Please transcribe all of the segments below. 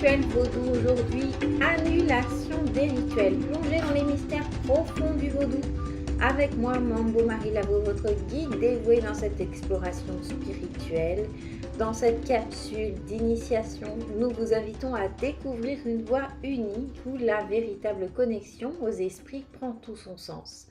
rituel vaudou aujourd'hui, annulation des rituels. Plongez dans les mystères profonds du vaudou. Avec moi, Mambo Marie Lavo, votre guide dévoué dans cette exploration spirituelle. Dans cette capsule d'initiation, nous vous invitons à découvrir une voie unique où la véritable connexion aux esprits prend tout son sens.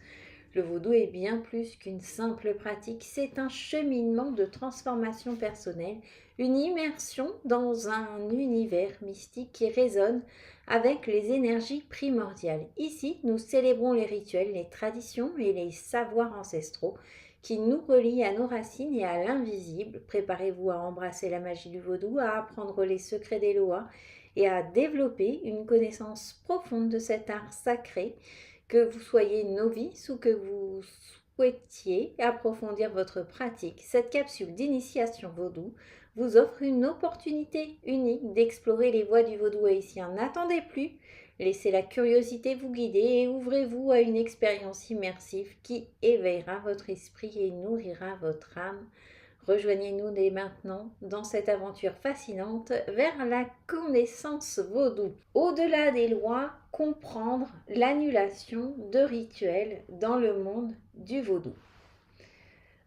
Le vaudou est bien plus qu'une simple pratique, c'est un cheminement de transformation personnelle, une immersion dans un univers mystique qui résonne avec les énergies primordiales. Ici, nous célébrons les rituels, les traditions et les savoirs ancestraux qui nous relient à nos racines et à l'invisible. Préparez-vous à embrasser la magie du vaudou, à apprendre les secrets des lois et à développer une connaissance profonde de cet art sacré. Que vous soyez novice ou que vous souhaitiez approfondir votre pratique, cette capsule d'initiation vaudou vous offre une opportunité unique d'explorer les voies du vaudou haïtien. N'attendez plus, laissez la curiosité vous guider et ouvrez-vous à une expérience immersive qui éveillera votre esprit et nourrira votre âme. Rejoignez-nous dès maintenant dans cette aventure fascinante vers la connaissance vaudou. Au-delà des lois, comprendre l'annulation de rituels dans le monde du vaudou.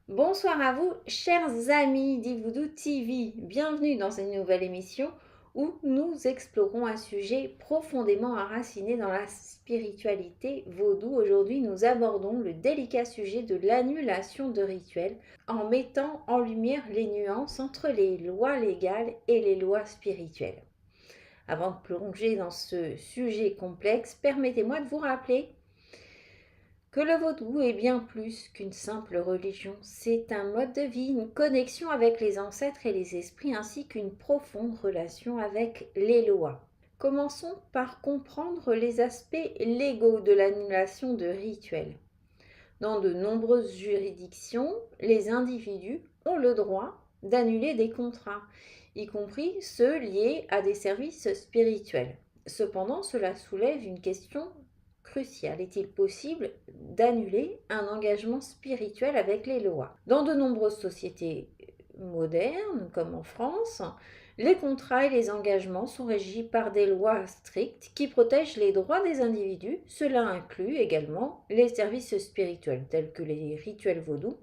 Bonsoir à vous, chers amis d'Ivoudou TV. Bienvenue dans cette nouvelle émission où nous explorons un sujet profondément enraciné dans la spiritualité vaudou. Aujourd'hui, nous abordons le délicat sujet de l'annulation de rituels en mettant en lumière les nuances entre les lois légales et les lois spirituelles. Avant de plonger dans ce sujet complexe, permettez-moi de vous rappeler que le vaudou est bien plus qu'une simple religion. C'est un mode de vie, une connexion avec les ancêtres et les esprits, ainsi qu'une profonde relation avec les lois. Commençons par comprendre les aspects légaux de l'annulation de rituels. Dans de nombreuses juridictions, les individus ont le droit d'annuler des contrats, y compris ceux liés à des services spirituels. Cependant, cela soulève une question cruciale. Est-il possible d'annuler un engagement spirituel avec les lois? Dans de nombreuses sociétés modernes, comme en France, les contrats et les engagements sont régis par des lois strictes qui protègent les droits des individus. Cela inclut également les services spirituels, tels que les rituels vaudous,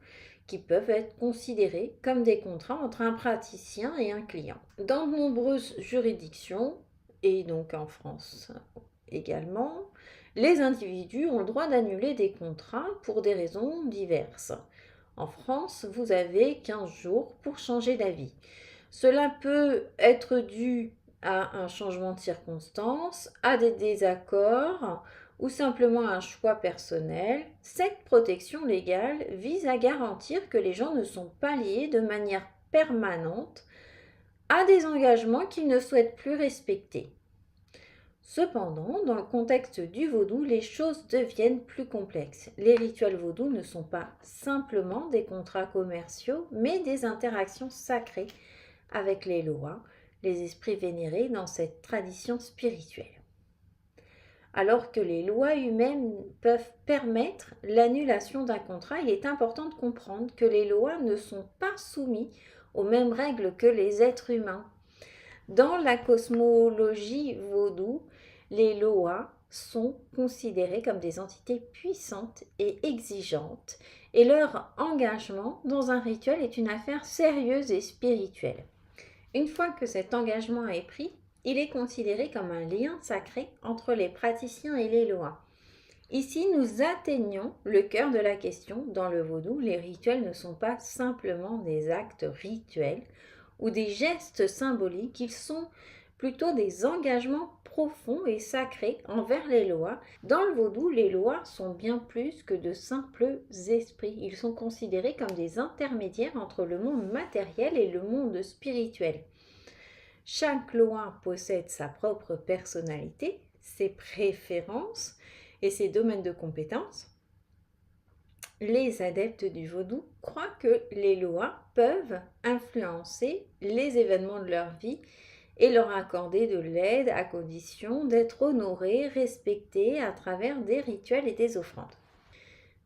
qui peuvent être considérés comme des contrats entre un praticien et un client. Dans de nombreuses juridictions, et donc en France également, les individus ont le droit d'annuler des contrats pour des raisons diverses. En France, vous avez 15 jours pour changer d'avis. Cela peut être dû à un changement de circonstances, à des désaccords ou simplement à un choix personnel. Cette protection légale vise à garantir que les gens ne sont pas liés de manière permanente à des engagements qu'ils ne souhaitent plus respecter. Cependant, dans le contexte du vaudou, les choses deviennent plus complexes. Les rituels vaudous ne sont pas simplement des contrats commerciaux, mais des interactions sacrées avec les lois, les esprits vénérés dans cette tradition spirituelle. Alors que les lois humaines peuvent permettre l'annulation d'un contrat, il est important de comprendre que les lois ne sont pas soumises aux mêmes règles que les êtres humains. Dans la cosmologie vaudou, les lois sont considérées comme des entités puissantes et exigeantes, et leur engagement dans un rituel est une affaire sérieuse et spirituelle. Une fois que cet engagement est pris, il est considéré comme un lien sacré entre les praticiens et les lois. Ici, nous atteignons le cœur de la question. Dans le vaudou, les rituels ne sont pas simplement des actes rituels ou des gestes symboliques, ils sont plutôt des engagements profonds et sacrés envers les lois. Dans le vaudou, les lois sont bien plus que de simples esprits. Ils sont considérés comme des intermédiaires entre le monde matériel et le monde spirituel. Chaque loi possède sa propre personnalité, ses préférences et ses domaines de compétences. Les adeptes du vaudou croient que les lois peuvent influencer les événements de leur vie et leur accorder de l'aide à condition d'être honorés, respectés à travers des rituels et des offrandes.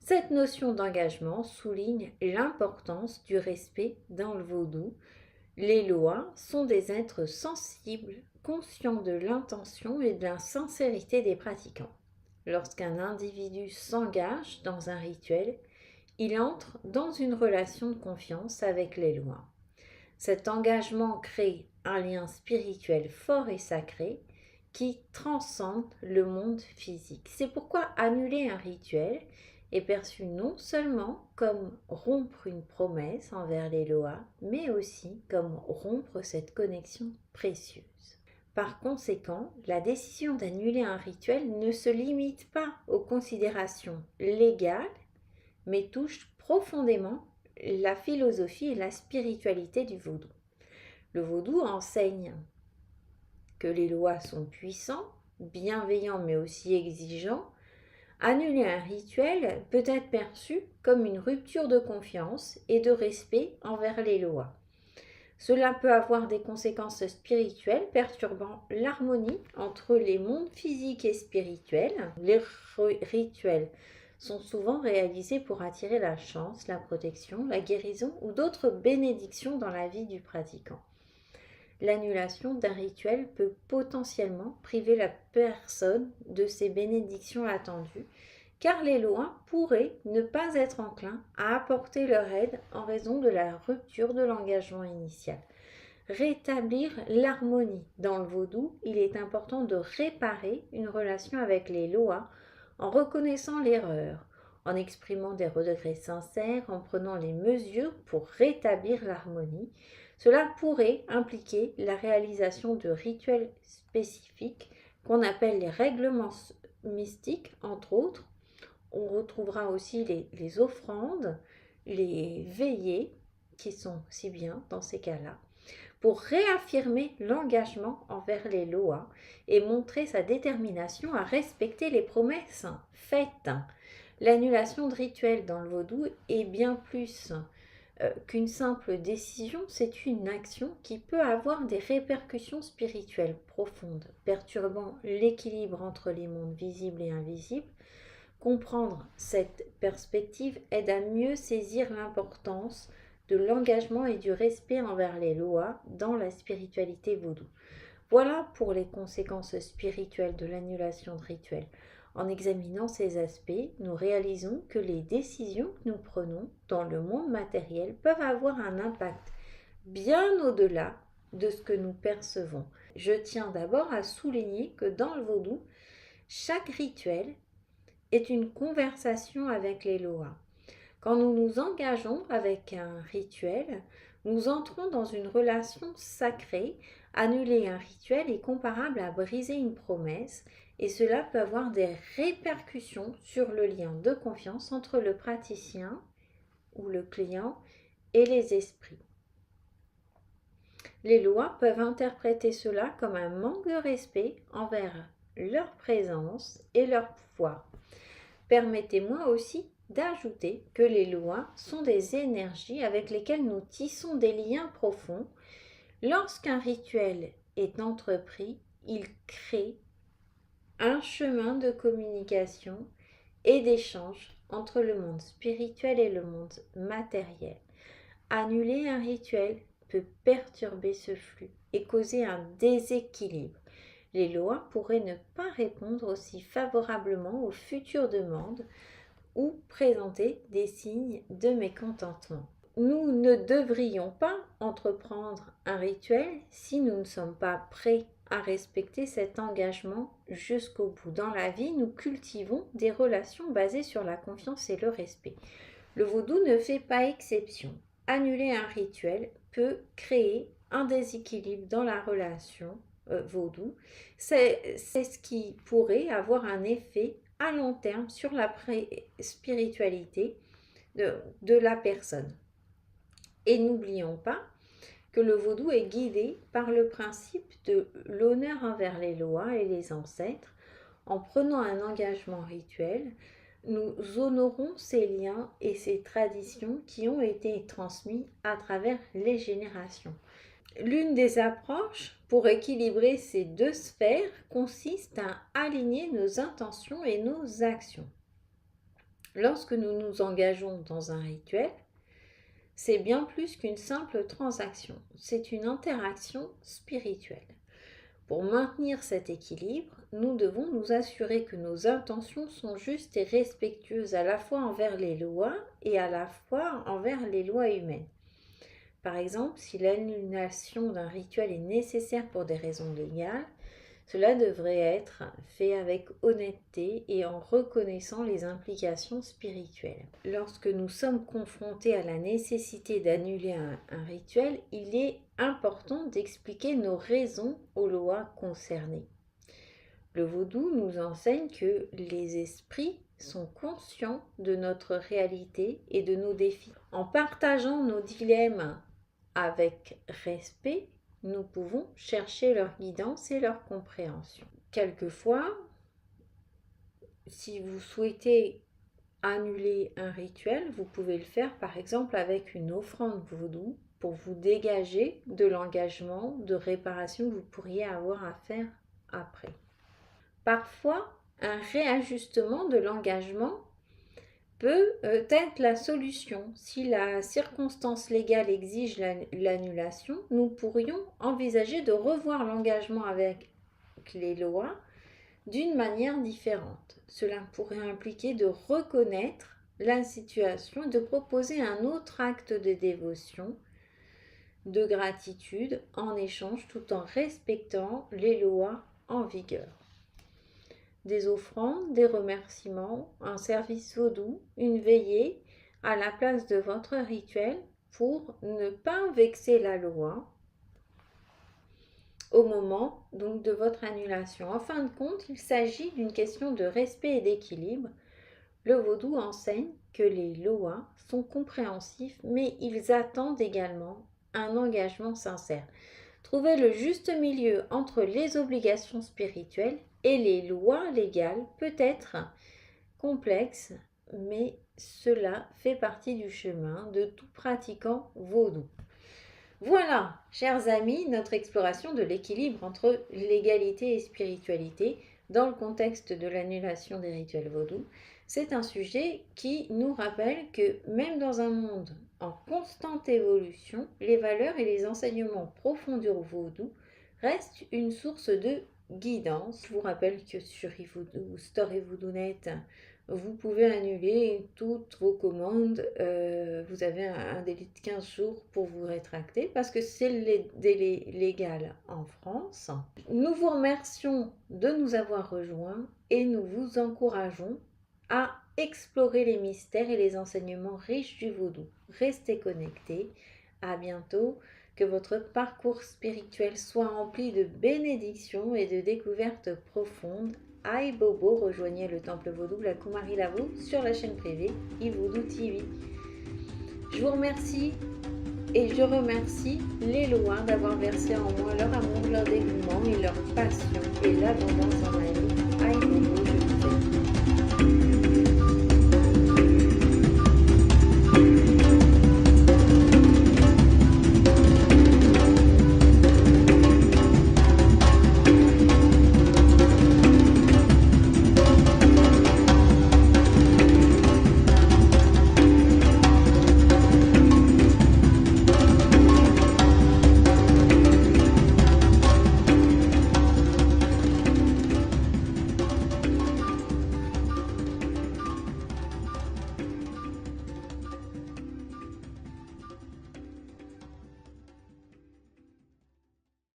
Cette notion d'engagement souligne l'importance du respect dans le vaudou. Les lois sont des êtres sensibles, conscient de l'intention et de la sincérité des pratiquants. Lorsqu'un individu s'engage dans un rituel, il entre dans une relation de confiance avec les lois. Cet engagement crée un lien spirituel fort et sacré qui transcende le monde physique. C'est pourquoi annuler un rituel est perçu non seulement comme rompre une promesse envers les lois, mais aussi comme rompre cette connexion précieuse. Par conséquent, la décision d'annuler un rituel ne se limite pas aux considérations légales, mais touche profondément la philosophie et la spiritualité du vaudou. Le vaudou enseigne que les lois sont puissants, bienveillants mais aussi exigeants. Annuler un rituel peut être perçu comme une rupture de confiance et de respect envers les lois. Cela peut avoir des conséquences spirituelles perturbant l'harmonie entre les mondes physiques et spirituels. Les rituels sont souvent réalisés pour attirer la chance, la protection, la guérison ou d'autres bénédictions dans la vie du pratiquant. L'annulation d'un rituel peut potentiellement priver la personne de ces bénédictions attendues, car les lois pourraient ne pas être enclins à apporter leur aide en raison de la rupture de l'engagement initial. Rétablir l'harmonie. Dans le vaudou, il est important de réparer une relation avec les lois en reconnaissant l'erreur, en exprimant des regrets sincères, en prenant les mesures pour rétablir l'harmonie. Cela pourrait impliquer la réalisation de rituels spécifiques qu'on appelle les règlements mystiques, entre autres. On retrouvera aussi les offrandes, les veillées, qui sont si bien dans ces cas-là, pour réaffirmer l'engagement envers les lois et montrer sa détermination à respecter les promesses faites. L'annulation de rituels dans le vaudou est bien plus qu'une simple décision, c'est une action qui peut avoir des répercussions spirituelles profondes, perturbant l'équilibre entre les mondes visibles et invisibles. Comprendre cette perspective aide à mieux saisir l'importance de l'engagement et du respect envers les lois dans la spiritualité vaudou. Voilà pour les conséquences spirituelles de l'annulation de rituels. En examinant ces aspects, nous réalisons que les décisions que nous prenons dans le monde matériel peuvent avoir un impact bien au-delà de ce que nous percevons. Je tiens d'abord à souligner que dans le vaudou, chaque rituel est une conversation avec les lois. Quand nous nous engageons avec un rituel, nous entrons dans une relation sacrée. Annuler un rituel est comparable à briser une promesse et cela peut avoir des répercussions sur le lien de confiance entre le praticien ou le client et les esprits. Les lois peuvent interpréter cela comme un manque de respect envers leur présence et leur pouvoir. Permettez-moi aussi d'ajouter que les lois sont des énergies avec lesquelles nous tissons des liens profonds. Lorsqu'un rituel est entrepris, il crée un chemin de communication et d'échange entre le monde spirituel et le monde matériel. Annuler un rituel peut perturber ce flux et causer un déséquilibre. Les lois pourraient ne pas répondre aussi favorablement aux futures demandes ou présenter des signes de mécontentement. Nous ne devrions pas entreprendre un rituel si nous ne sommes pas prêts à respecter cet engagement jusqu'au bout. Dans la vie, nous cultivons des relations basées sur la confiance et le respect. Le vaudou ne fait pas exception. Annuler un rituel peut créer un déséquilibre dans la relation vaudou. C'est ce qui pourrait avoir un effet à long terme sur la spiritualité de la personne. Et n'oublions pas que le vaudou est guidé par le principe de l'honneur envers les lois et les ancêtres. En prenant un engagement rituel, nous honorons ces liens et ces traditions qui ont été transmis à travers les générations. L'une des approches pour équilibrer ces deux sphères consiste à aligner nos intentions et nos actions. Lorsque nous nous engageons dans un rituel, c'est bien plus qu'une simple transaction, c'est une interaction spirituelle. Pour maintenir cet équilibre, nous devons nous assurer que nos intentions sont justes et respectueuses à la fois envers les lois et à la fois envers les lois humaines. Par exemple, si l'annulation d'un rituel est nécessaire pour des raisons légales, cela devrait être fait avec honnêteté et en reconnaissant les implications spirituelles. Lorsque nous sommes confrontés à la nécessité d'annuler un rituel, il est important d'expliquer nos raisons aux lois concernées. Le vaudou nous enseigne que les esprits sont conscients de notre réalité et de nos défis. En partageant nos dilemmes avec respect, nous pouvons chercher leur guidance et leur compréhension. Quelquefois, si vous souhaitez annuler un rituel, vous pouvez le faire par exemple avec une offrande vaudou pour vous dégager de l'engagement de réparation que vous pourriez avoir à faire après. Parfois, un réajustement de l'engagement peut être la solution. Si la circonstance légale exige l'annulation, nous pourrions envisager de revoir l'engagement avec les lois d'une manière différente. Cela pourrait impliquer de reconnaître la situation et de proposer un autre acte de dévotion, de gratitude en échange tout en respectant les lois en vigueur. Des offrandes, des remerciements, un service vaudou, une veillée à la place de votre rituel pour ne pas vexer la loi au moment donc de votre annulation. En fin de compte, il s'agit d'une question de respect et d'équilibre. Le vaudou enseigne que les lois sont compréhensifs, mais ils attendent également un engagement sincère. Trouver le juste milieu entre les obligations spirituelles et les lois légales peut être complexe, mais cela fait partie du chemin de tout pratiquant vaudou. Voilà, chers amis, notre exploration de l'équilibre entre légalité et spiritualité dans le contexte de l'annulation des rituels vaudous. C'est un sujet qui nous rappelle que même dans un monde en constante évolution, les valeurs et les enseignements profonds du vaudou restent une source de guidance. Je vous rappelle que sur StoryVoodoo.net, vous pouvez annuler toutes vos commandes. Vous avez un délai de 15 jours pour vous rétracter parce que c'est le délai légal en France. Nous vous remercions de nous avoir rejoints et nous vous encourageons à explorer les mystères et les enseignements riches du vaudou. Restez connectés. À bientôt. Que votre parcours spirituel soit rempli de bénédictions et de découvertes profondes. Aïe Bobo, rejoignez le temple vaudou la Kumari Lavou sur la chaîne privée iVoodoo TV. Je vous remercie et je remercie les lois d'avoir versé en moi leur amour, leur dévouement et leur passion et l'abondance en ma vie. Aïe Bobo, je vous aime.